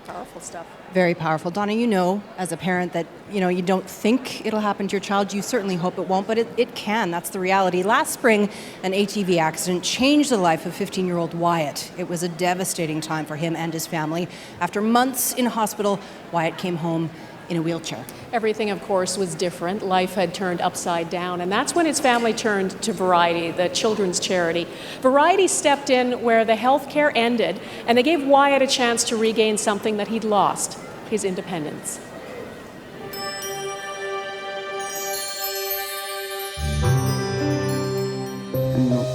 Powerful stuff. Very powerful. Donna, you know, as a parent that, you don't think it'll happen to your child. You certainly hope it won't, but it can. That's the reality. Last spring, an ATV accident changed the life of 15-year-old Wyatt. It was a devastating time for him and his family. After months in hospital, Wyatt came home in a wheelchair. Everything, of course, was different. Life had turned upside down, and that's when his family turned to Variety, the children's charity. Variety stepped in where the health care ended, and they gave Wyatt a chance to regain something that he'd lost, his independence.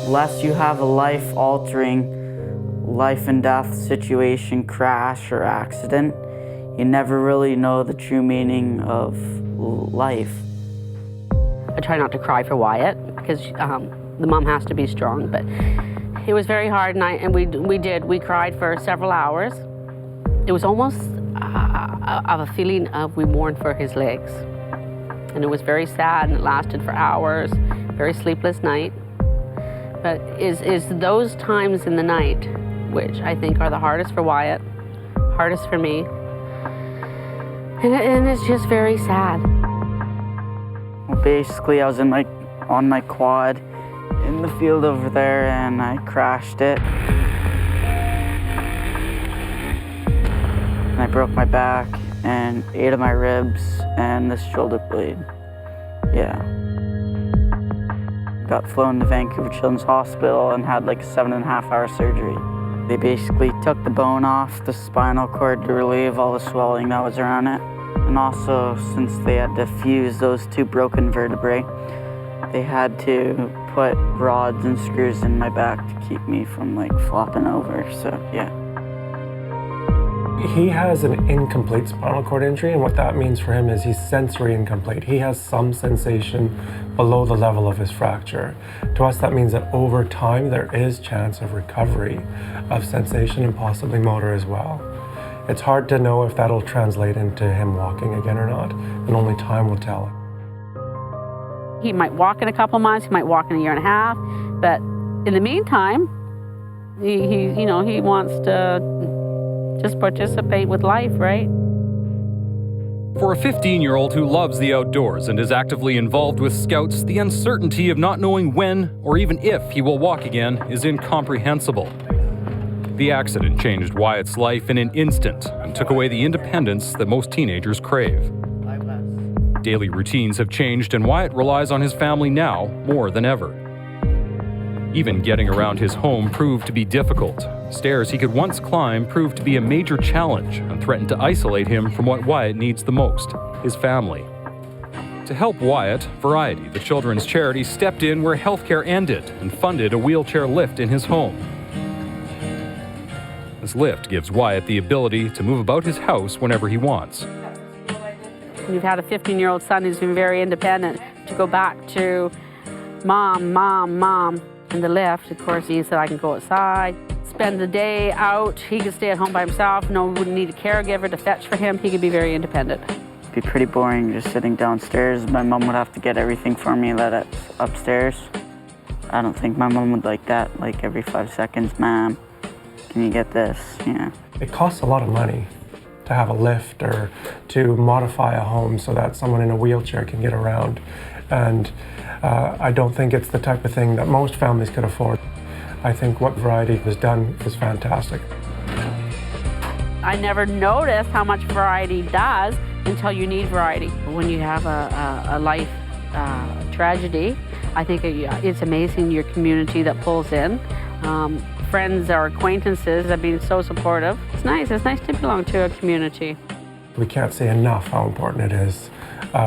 Unless you have a life-altering, life and death situation, crash or accident, you never really know the true meaning of life. I try not to cry for Wyatt because the mom has to be strong, but it was very hard, and we cried for several hours. It was almost of a feeling of we mourned for his legs, and it was very sad, and it lasted for hours, very sleepless night. But is those times in the night, which I think are the hardest for Wyatt, hardest for me, and it's just very sad. Well, basically, I was on my quad in the field over there, and I crashed it. And I broke my back and 8 of my ribs and this shoulder blade. Yeah. Got flown to Vancouver Children's Hospital and had like a 7.5-hour surgery. They basically took the bone off the spinal cord to relieve all the swelling that was around it. And also, since they had to fuse those 2 broken vertebrae, they had to put rods and screws in my back to keep me from flopping over, so yeah. He has an incomplete spinal cord injury, and what that means for him is he's sensory incomplete. He has some sensation below the level of his fracture. To us, that means that over time, there is chance of recovery of sensation and possibly motor as well. It's hard to know if that'll translate into him walking again or not, and only time will tell. He might walk in a couple months, he might walk in a year and a half, but in the meantime, he wants to just participate with life, right? For a 15-year-old who loves the outdoors and is actively involved with Scouts, the uncertainty of not knowing when or even if he will walk again is incomprehensible. The accident changed Wyatt's life in an instant and took away the independence that most teenagers crave. Daily routines have changed, and Wyatt relies on his family now more than ever. Even getting around his home proved to be difficult. Stairs he could once climb proved to be a major challenge and threatened to isolate him from what Wyatt needs the most, his family. To help Wyatt, Variety, the children's charity, stepped in where healthcare ended and funded a wheelchair lift in his home. This lift gives Wyatt the ability to move about his house whenever he wants. We've had a 15-year-old son who's been very independent. To go back to mom, in the lift, of course, means that I can go outside, spend the day out. He could stay at home by himself. No, we wouldn't need a caregiver to fetch for him. He could be very independent. It'd be pretty boring just sitting downstairs. My mom would have to get everything for me that's upstairs. I don't think my mom would like that, like every 5 seconds, "Ma'am, can you get this?" Yeah. It costs a lot of money to have a lift or to modify a home so that someone in a wheelchair can get around. And I don't think it's the type of thing that most families could afford. I think what Variety has done is fantastic. I never noticed how much Variety does until you need Variety. When you have a life tragedy, I think it's amazing your community that pulls in. Friends or acquaintances have been so supportive. It's nice to belong to a community. We can't say enough how important it is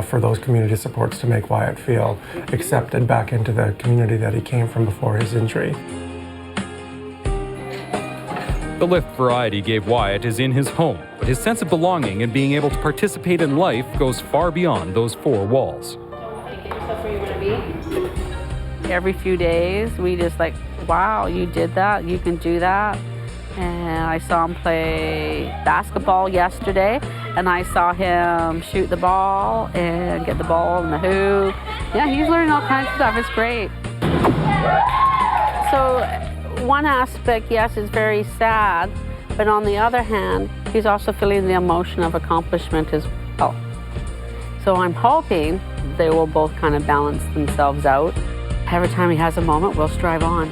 for those community supports to make Wyatt feel accepted back into the community that he came from before his injury. The lift Variety gave Wyatt is in his home, but his sense of belonging and being able to participate in life goes far beyond those 4 walls. Every few days, we just wow, you did that, you can do that. And I saw him play basketball yesterday, and I saw him shoot the ball and get the ball in the hoop. Yeah, he's learning all kinds of stuff. It's great. So one aspect, yes, is very sad, but on the other hand, he's also feeling the emotion of accomplishment as well. So I'm hoping they will both kind of balance themselves out. Every time he has a moment, we'll strive on.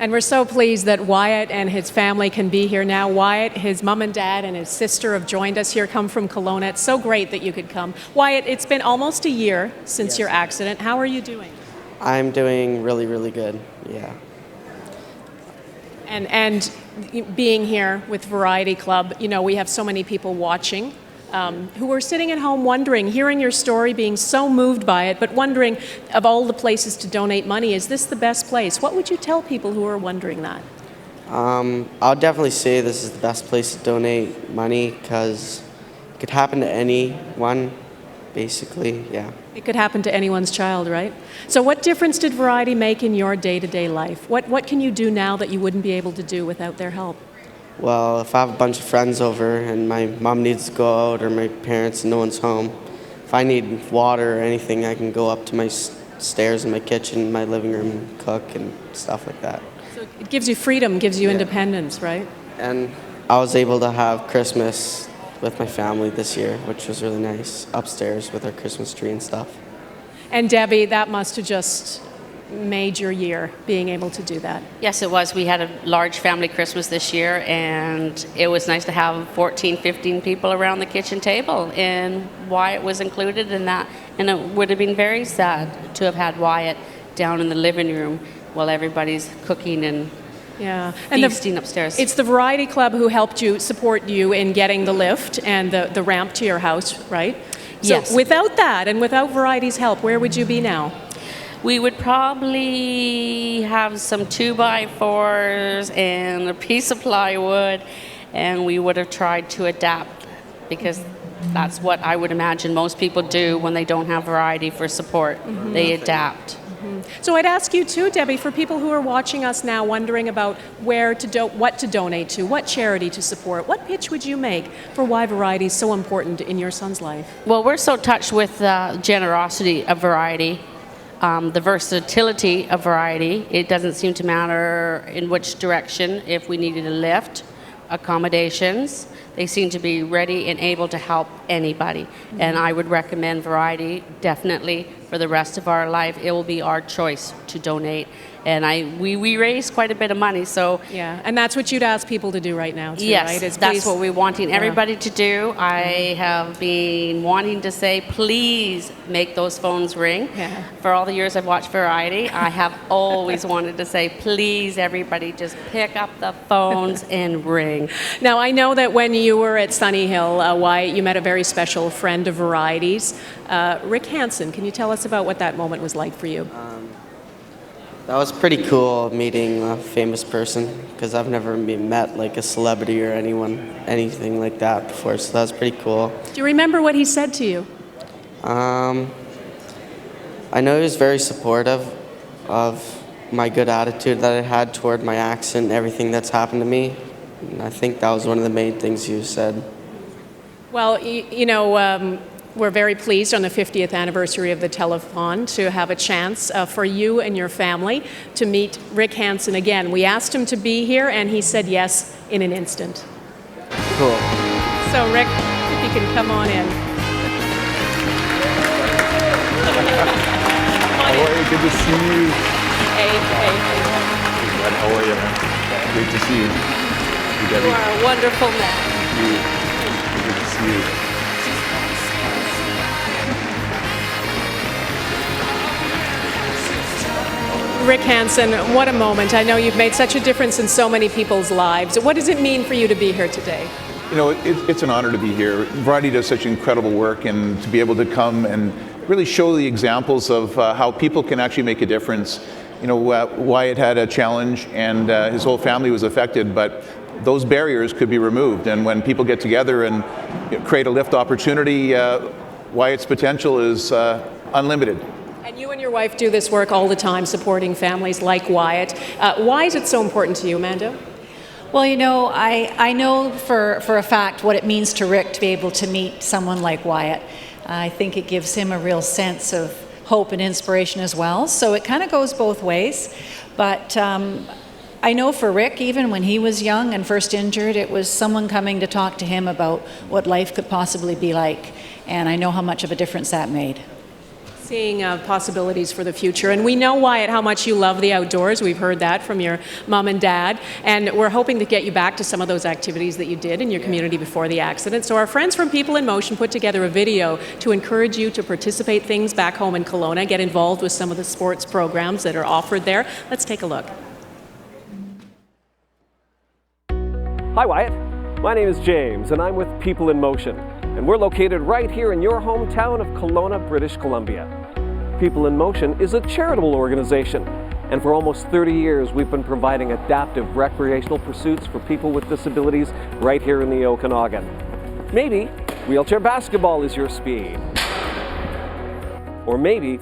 And we're so pleased that Wyatt and his family can be here now. Wyatt, his mom and dad and his sister have joined us here, come from Kelowna. It's so great that you could come. Wyatt, it's been almost a year since your accident. How are you doing? I'm doing really, really good, yeah. And being here with Variety Club, you know, we have so many people watching who are sitting at home wondering, hearing your story, being so moved by it, but wondering, of all the places to donate money, is this the best place? What would you tell people who are wondering that? I'll definitely say this is the best place to donate money because it could happen to anyone, basically, yeah. It could happen to anyone's child, right? So what difference did Variety make in your day-to-day life? What can you do now that you wouldn't be able to do without their help? Well, if I have a bunch of friends over and my mom needs to go out or my parents and no one's home, if I need water or anything, I can go up to my stairs in my kitchen, my living room, and cook and stuff like that. So it gives you freedom, gives you independence, right? And I was able to have Christmas with my family this year, which was really nice, upstairs with our Christmas tree and stuff. And Debbie, that must have just made your year, being able to do that. Yes, it was. We had a large family Christmas this year, and it was nice to have 14, 15 people around the kitchen table, and Wyatt was included in that. And it would have been very sad to have had Wyatt down in the living room while everybody's cooking and feasting upstairs. It's the Variety Club who helped you, support you in getting the lift and the ramp to your house, right? Yes. So without that and without Variety's help, where would you be now? We would probably have some 2x4s and a piece of plywood, and we would have tried to adapt because that's what I would imagine most people do when they don't have Variety for support. Mm-hmm. They adapt. Mm-hmm. So I'd ask you too, Debbie, for people who are watching us now wondering about what to donate to, what charity to support, what pitch would you make for why Variety is so important in your son's life? Well, we're so touched with the generosity of Variety. The versatility of Variety. It doesn't seem to matter in which direction. If we needed a lift, accommodations, they seem to be ready and able to help anybody. Mm-hmm. And I would recommend Variety definitely for the rest of our life. It will be our choice to donate. And we raise quite a bit of money, so... Yeah, and that's what you'd ask people to do right now, too, yes, right? That's what we're wanting everybody to do. I have been wanting to say, please make those phones ring. Yeah. For all the years I've watched Variety, I have always wanted to say, please, everybody, just pick up the phones and ring. Now, I know that when you were at Sunny Hill, Wyatt, you met a very special friend of Variety's, Rick Hansen. Can you tell us about what that moment was like for you? That was pretty cool meeting a famous person because I've never met like a celebrity or anything like that before, so that was pretty cool. Do you remember what he said to you? I know he was very supportive of my good attitude that I had toward my accident and everything that's happened to me. And I think that was one of the main things you said. Well, you know, we're very pleased on the 50th anniversary of the Telethon to have a chance for you and your family to meet Rick Hansen again. We asked him to be here, and he said yes in an instant. Cool. So, Rick, if you can come on in. How are you? Good to see you. Hey. How are you, man? Great to see you. You are a wonderful man. Good to see you. Rick Hansen, what a moment. I know you've made such a difference in so many people's lives. What does it mean for you to be here today? You know, it's an honor to be here. Variety does such incredible work, and to be able to come and really show the examples of how people can actually make a difference. You know, Wyatt had a challenge and his whole family was affected, but those barriers could be removed. And when people get together and create a lift opportunity, Wyatt's potential is unlimited. And you and your wife do this work all the time, supporting families like Wyatt. Why is it so important to you, Amanda? Well, you know, I know for a fact what it means to Rick to be able to meet someone like Wyatt. I think it gives him a real sense of hope and inspiration as well. So it kind of goes both ways. But I know for Rick, even when he was young and first injured, it was someone coming to talk to him about what life could possibly be like. And I know how much of a difference that made. Seeing possibilities for the future. And we know, Wyatt, how much you love the outdoors. We've heard that from your mom and dad. And we're hoping to get you back to some of those activities that you did in your community before the accident. So our friends from People in Motion put together a video to encourage you to participate things back home in Kelowna, get involved with some of the sports programs that are offered there. Let's take a look. Hi, Wyatt. My name is James, and I'm with People in Motion. And we're located right here in your hometown of Kelowna, British Columbia. People in Motion is a charitable organization, and for almost 30 years we've been providing adaptive recreational pursuits for people with disabilities right here in the Okanagan. Maybe wheelchair basketball is your speed. Or maybe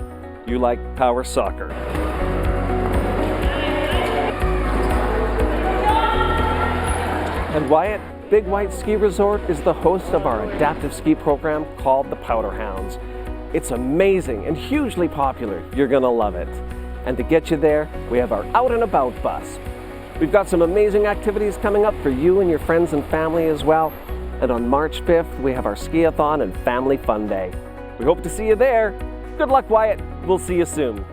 you like power soccer. And Wyatt, Big White Ski Resort is the host of our adaptive ski program called the Powder Hounds. It's amazing and hugely popular. You're gonna love it. And to get you there, we have our Out and About bus. We've got some amazing activities coming up for you and your friends and family as well. And on March 5th, we have our Skiathon and Family Fun Day. We hope to see you there. Good luck, Wyatt. We'll see you soon.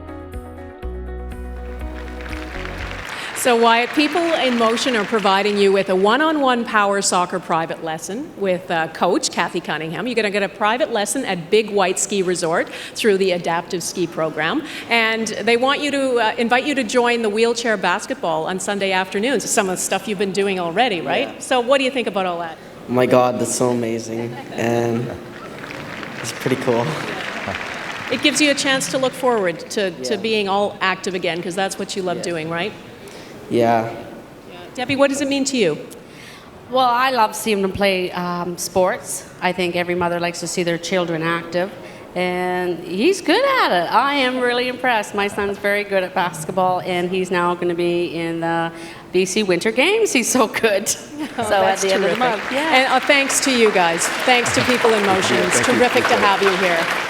So Wyatt, People in Motion are providing you with a one-on-one power soccer private lesson with coach Kathy Cunningham. You're going to get a private lesson at Big White Ski Resort through the adaptive ski program. And they want you to invite you to join the wheelchair basketball on Sunday afternoons. Some of the stuff you've been doing already, right? Yeah. So what do you think about all that? Oh my God, that's so amazing. And it's pretty cool. It gives you a chance to look forward to being all active again, because that's what you love doing, right? Yeah. Debbie, what does it mean to you? Well, I love seeing them play sports. I think every mother likes to see their children active, and he's good at it. I am really impressed. My son's very good at basketball, and he's now going to be in the BC Winter Games. He's so good. At the end of the month. Yeah. And thanks to you guys. Thanks to People in Motion. It's terrific to have you here.